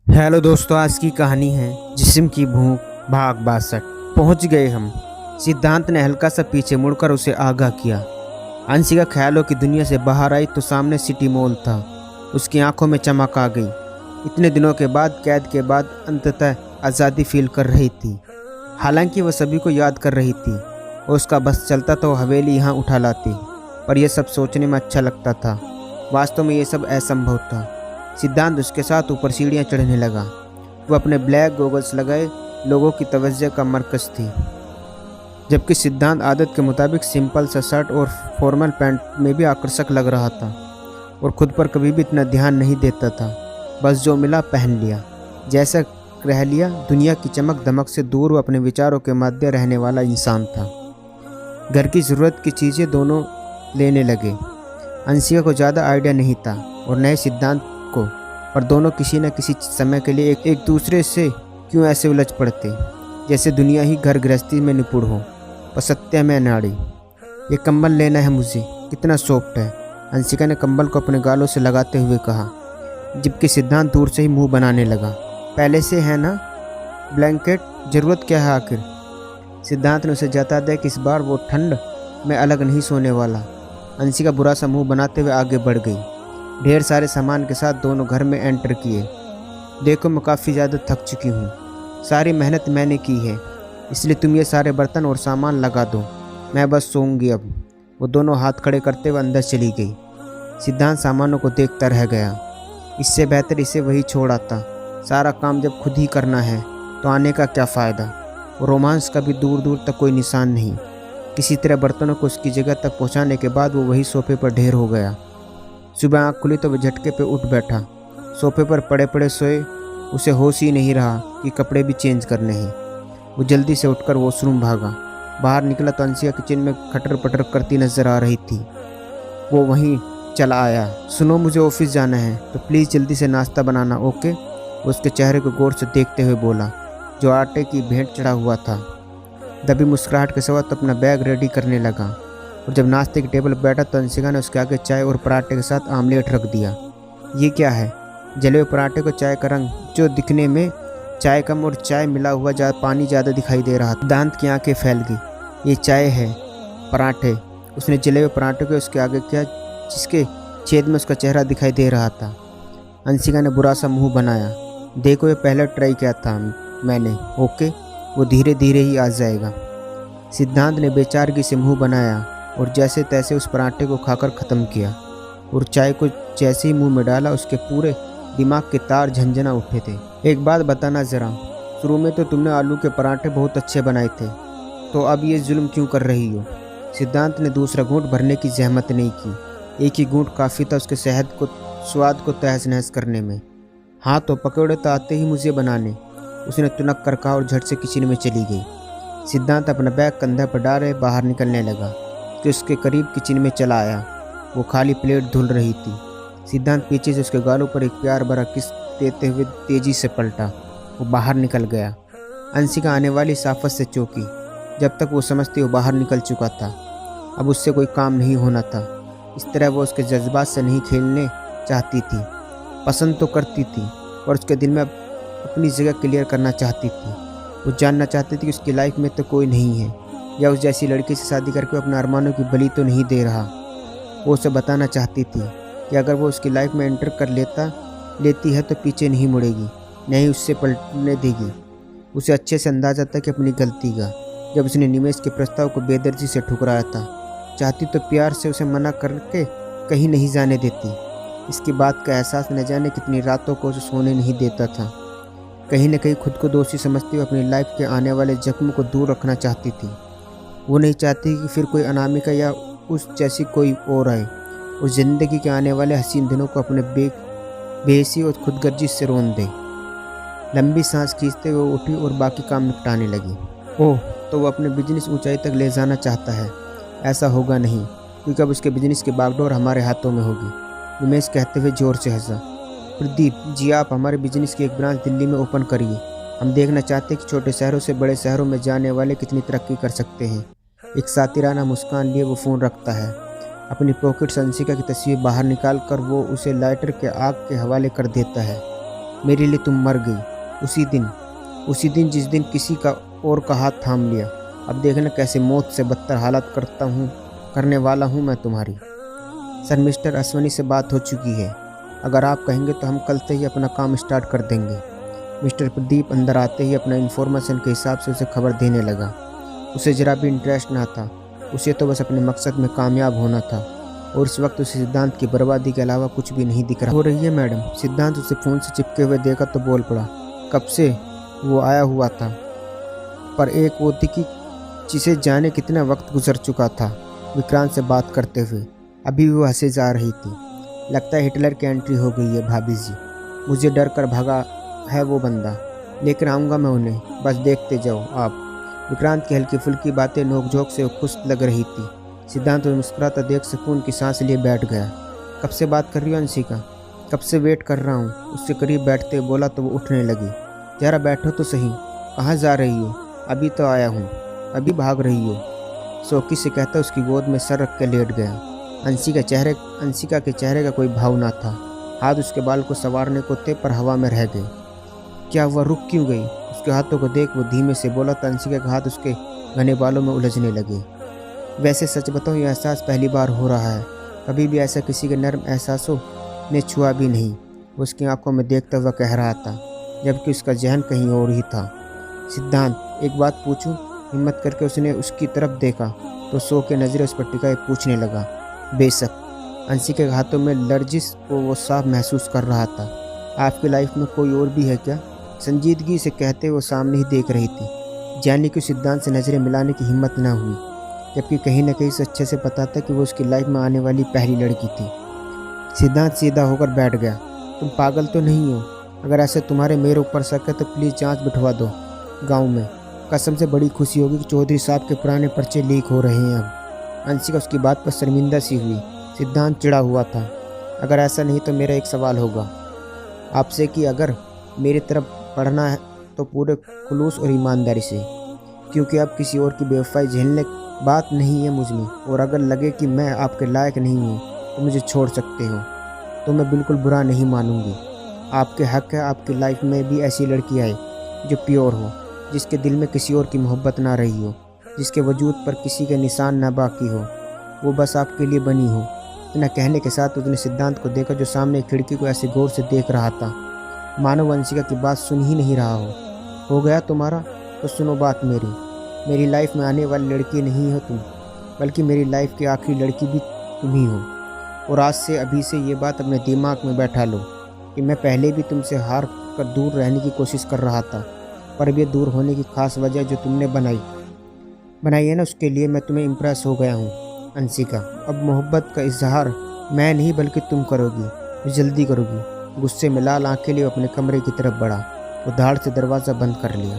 Hello दोस्तों, आज की कहानी है जिस्म की भूख भाग 62। पहुंच गए हम। सिद्धांत ने हल्का सा पीछे मुड़कर उसे आगाह किया। अंशिका ख्यालों की दुनिया से बाहर आई तो सामने सिटी मॉल था। उसकी आंखों में चमक आ गई। इतने दिनों के बाद, कैद के बाद अंततः आज़ादी फील कर रही थी। हालांकि वह सभी को याद कर रही थी और उसका बस चलता तो हवेली यहाँ उठा लाती। पर यह सब सोचने में अच्छा लगता था। वास्तव में ये सब असंभव था। सिद्धांत उसके साथ ऊपर सीढ़ियां चढ़ने लगा। वह अपने ब्लैक गॉगल्स लगाए लोगों की तवज्जो का मरकज थी, जबकि सिद्धांत आदत के मुताबिक सिंपल सा शर्ट और फॉर्मल पैंट में भी आकर्षक लग रहा था और खुद पर कभी भी इतना ध्यान नहीं देता था। बस जो मिला पहन लिया, जैसा रह लिया। दुनिया की चमक दमक से दूर वो अपने विचारों के मध्य रहने वाला इंसान था। घर की ज़रूरत की चीज़ें दोनों लेने लगे। अंशिका को ज़्यादा आइडिया नहीं था और नए सिद्धांत को, पर दोनों किसी न किसी समय के लिए एक दूसरे से क्यों ऐसे उलझ पड़ते, जैसे दुनिया ही घर गृहस्थी में निपुण हो और सत्य में अनाड़ी। ये कंबल लेना है मुझे, कितना सॉफ्ट है, अंशिका ने कंबल को अपने गालों से लगाते हुए कहा, जबकि सिद्धांत दूर से ही मुंह बनाने लगा। पहले से है ना ब्लैंकेट, ज़रूरत क्या है आखिर। सिद्धांत ने उसे जता दिया कि इस बार वो ठंड में अलग नहीं सोने वाला। अंशिका बुरा सा मुंह बनाते हुए आगे बढ़ गई। ढेर सारे सामान के साथ दोनों घर में एंटर किए। देखो, मैं काफ़ी ज़्यादा थक चुकी हूँ। सारी मेहनत मैंने की है, इसलिए तुम ये सारे बर्तन और सामान लगा दो। मैं बस सोऊंगी अब। वो दोनों हाथ खड़े करते हुए अंदर चली गई। सिद्धांत सामानों को देखता रह गया। इससे बेहतर इसे वही छोड़ आता। सारा काम जब खुद ही करना है तो आने का क्या फ़ायदा। और रोमांस का भी दूर दूर तक कोई निशान नहीं। किसी तरह बर्तनों को उसकी जगह तक पहुँचाने के बाद वो वही सोफे पर ढेर हो गया। सुबह आँख खुली तो वह झटके पे उठ बैठा। सोफे पर पड़े पड़े सोए। उसे होश ही नहीं रहा कि कपड़े भी चेंज करने हैं। वो जल्दी से उठकर वॉशरूम भागा। बाहर निकला तो अंशिका किचन में खटर पटर करती नजर आ रही थी। वो वहीं चला आया। सुनो, मुझे ऑफिस जाना है तो प्लीज़ जल्दी से नाश्ता बनाना, ओके। वो उसके चेहरे को गौर से देखते हुए बोला, जो आटे की भेंट चढ़ा हुआ था। दबी मुस्कुराहट के साथ अपना बैग रेडी करने लगा और जब नाश्ते की टेबल पर बैठा तो अंशिका ने उसके आगे चाय और पराठे के साथ आमलेट रख दिया। ये क्या है। जले हुए पराठे को चाय का रंग, जो दिखने में चाय कम और चाय मिला हुआ पानी ज़्यादा दिखाई दे रहा था। दांत की आंखें फैल गई। ये चाय है, पराठे। उसने जले हुए पराठे को उसके आगे किया, जिसके छेद में उसका चेहरा दिखाई दे रहा था। अंशिका ने बुरा सा मुँह बनाया। देखो, ये पहले ट्राई किया था मैंने, ओके। वो धीरे धीरे ही आ जाएगा। सिद्धांत ने बेचारगी से मुँह बनाया और जैसे तैसे उस पराठे को खाकर ख़त्म किया और चाय को जैसे ही मुंह में डाला उसके पूरे दिमाग के तार झंझना उठे थे। एक बात बताना ज़रा, शुरू में तो तुमने आलू के पराठे बहुत अच्छे बनाए थे, तो अब ये जुल्म क्यों कर रही हो। सिद्धांत ने दूसरा घूंट भरने की जहमत नहीं की। एक ही घूंट काफ़ी था उसके स्वाद को तहस नहस करने में। हाँ तो पकौड़े तो आते ही मुझे बनाने, उसने तुनक कर कहा और झट से किचन में चली गई। सिद्धांत अपना बैग कंधे पर डाले बाहर निकलने लगा कि उसके करीब किचन में चला आया। वो खाली प्लेट धुल रही थी। सिद्धांत पीछे से उसके गालों पर एक प्यार भरा किस देते हुए तेजी से पलटा। वो बाहर निकल गया। अंशिका आने वाली साफत से चौंकी। जब तक वो समझती वो बाहर निकल चुका था। अब उससे कोई काम नहीं होना था। इस तरह वो उसके जज्बात से नहीं खेलने चाहती थी। पसंद तो करती थी और उसके दिल में अपनी जगह क्लियर करना चाहती थी। वो जानना चाहती थी कि उसकी लाइफ में तो कोई नहीं है, या उस जैसी लड़की से शादी करके अपने अरमानों की बलि तो नहीं दे रहा। वो उसे बताना चाहती थी कि अगर वो उसकी लाइफ में एंटर कर लेती है तो पीछे नहीं मुड़ेगी, नहीं उससे पलटने देगी। उसे अच्छे से अंदाजा था कि अपनी गलती का, जब उसने निमेश के प्रस्ताव को बेदर्जी से ठुकराया था। चाहती तो प्यार से उसे मना करके कहीं नहीं जाने देती। इसकी बात का एहसास न जाने कितनी रातों को उसे सोने नहीं देता था। कहीं न कहीं खुद को दोषी समझती हुए अपनी लाइफ के आने वाले जख्म को दूर रखना चाहती थी। वो नहीं चाहती कि फिर कोई अनामिका या उस जैसी कोई और आए, उस ज़िंदगी के आने वाले हसीन दिनों को अपने बेहसी और खुदगर्जी से रोन दे। लंबी सांस खींचते हुए वो उठी और बाकी काम निपटाने लगी। ओह, तो वो अपने बिजनेस ऊंचाई तक ले जाना चाहता है। ऐसा होगा नहीं, क्योंकि अब उसके बिजनेस की बागडोर हमारे हाथों में होगी। उमेश कहते हुए जोर से हंसा। प्रदीप जी, आप हमारे बिजनेस की एक ब्रांच दिल्ली में ओपन करिए। हम देखना चाहते हैं कि छोटे शहरों से बड़े शहरों में जाने वाले कितनी तरक्की कर सकते हैं। एक सातिराना मुस्कान लिए वो फ़ोन रखता है। अपनी पॉकेट से अंशिका की तस्वीर बाहर निकाल कर वो उसे लाइटर के आग के हवाले कर देता है। मेरे लिए तुम मर गई। उसी दिन जिस दिन किसी का और का हाथ थाम लिया। अब देखना कैसे मौत से बदतर हालत करने वाला हूँ मैं तुम्हारी। सर, मिस्टर अश्वनी से बात हो चुकी है। अगर आप कहेंगे तो हम कल से ही अपना काम स्टार्ट कर देंगे। मिस्टर प्रदीप अंदर आते ही अपना इन्फॉर्मेशन के हिसाब से उसे खबर देने लगा। उसे जरा भी इंटरेस्ट ना था, उसे तो बस अपने मकसद में कामयाब होना था और इस वक्त उसे सिद्धांत की बर्बादी के अलावा कुछ भी नहीं दिख रहा। हो रही है मैडम। सिद्धांत उसे फ़ोन से चिपके हुए देखा तो बोल पड़ा। कब से वो आया हुआ था, पर एक वो थी कि जिसे जाने कितना वक्त गुजर चुका था विक्रांत से बात करते हुए। अभी वो हंसे जा रही थी। लगता है हिटलर की एंट्री हो गई है भाभी जी। मुझे डर कर भागा है वो बंदा। लेकर आऊँगा मैं उन्हें, बस देखते जाओ आप। विक्रांत की हल्की फुल्की बातें नोकझोंक से खुश लग रही थी। सिद्धांत उसे मुस्कुराता देख सुकून की सांस लिए बैठ गया। कब से बात कर रही हो अंशिका? कब से वेट कर रहा हूँ। उससे करीब बैठते बोला तो वो उठने लगी। जरा बैठो तो सही। कहाँ जा रही हो? अभी तो आया हूँ। अभी भाग रही हो? शौकी से कहता उसकी गोद में सर रख के लेट गया। अंशिका के चेहरे का कोई भाव ना था। हाथ उसके बाल को संवारने को थे पर हवा में रह गए। क्या हुआ, रुक क्यों गई? उसके हाथों को देख वो धीमे से बोला तो अंशिका के हाथ उसके घने बालों में उलझने लगे। वैसे सच बताऊं, यह एहसास पहली बार हो रहा है। कभी भी ऐसा किसी के नर्म एहसासों ने छुआ भी नहीं। वो उसकी आंखों में देखता हुआ कह रहा था, जबकि उसका जहन कहीं और ही था। सिद्धांत, एक बात पूछूं? हिम्मत करके उसने उसकी तरफ देखा तो सो के नजरें उस पर टिकाए पूछने लगा। बेशक। अंशिका के हाथों में लर्जिश को वो साफ महसूस कर रहा था। आपकी लाइफ में कोई और भी है क्या? संजीदगी से कहते वो सामने ही देख रही थी। जानी कि सिद्धांत से नज़रें मिलाने की हिम्मत ना हुई, जबकि कहीं न कहीं से अच्छे से पता था कि वो उसकी लाइफ में आने वाली पहली लड़की थी। सिद्धांत सीधा होकर बैठ गया। तुम पागल तो नहीं हो? अगर ऐसे तुम्हारे मेरे ऊपर शक है तो प्लीज़ जांच बिठवा दो गांव में। कसम से बड़ी खुशी होगी कि चौधरी साहब के पुराने पर्चे लीक हो रहे हैं अब। अंशिका उसकी बात पर शर्मिंदा सी हुई। सिद्धांत चिढ़ा हुआ था। अगर ऐसा नहीं तो मेरा एक सवाल होगा आपसे कि अगर मेरी तरफ पढ़ना है तो पूरे खुलूस और ईमानदारी से, क्योंकि अब किसी और की बेवफाई झेलने बात नहीं है मुझ में। और अगर लगे कि मैं आपके लायक नहीं हूँ तो मुझे छोड़ सकते हो, तो मैं बिल्कुल बुरा नहीं मानूंगी। आपके हक है आपकी लाइफ में भी ऐसी लड़की आए जो प्योर हो, जिसके दिल में किसी और की मोहब्बत ना रही हो, जिसके वजूद पर किसी के निशान ना बाकी हो, वो बस आपके लिए बनी हो। इतना कहने के साथ उसने सिद्धांत को देखा जो सामने खिड़की को ऐसे गौर से देख रहा था मानो वंशिका की बात सुन ही नहीं रहा हो गया तुम्हारा? तो सुनो बात मेरी लाइफ में आने वाली लड़की नहीं हो तुम, बल्कि मेरी लाइफ की आखिरी लड़की भी तुम ही हो। और आज से अभी से ये बात अपने दिमाग में बैठा लो कि मैं पहले भी तुमसे हार कर दूर रहने की कोशिश कर रहा था, पर अब ये दूर होने की खास वजह जो तुमने बनाई है ना, उसके लिए मैं तुम्हें इम्प्रेस हो गया हूँ अंशिका। अब मोहब्बत का इजहार मैं नहीं बल्कि तुम करोगी, जल्दी करोगी। गुस्से में लाल आंखें लिए अपने कमरे की तरफ बढ़ा। वो धाड़ से दरवाज़ा बंद कर लिया।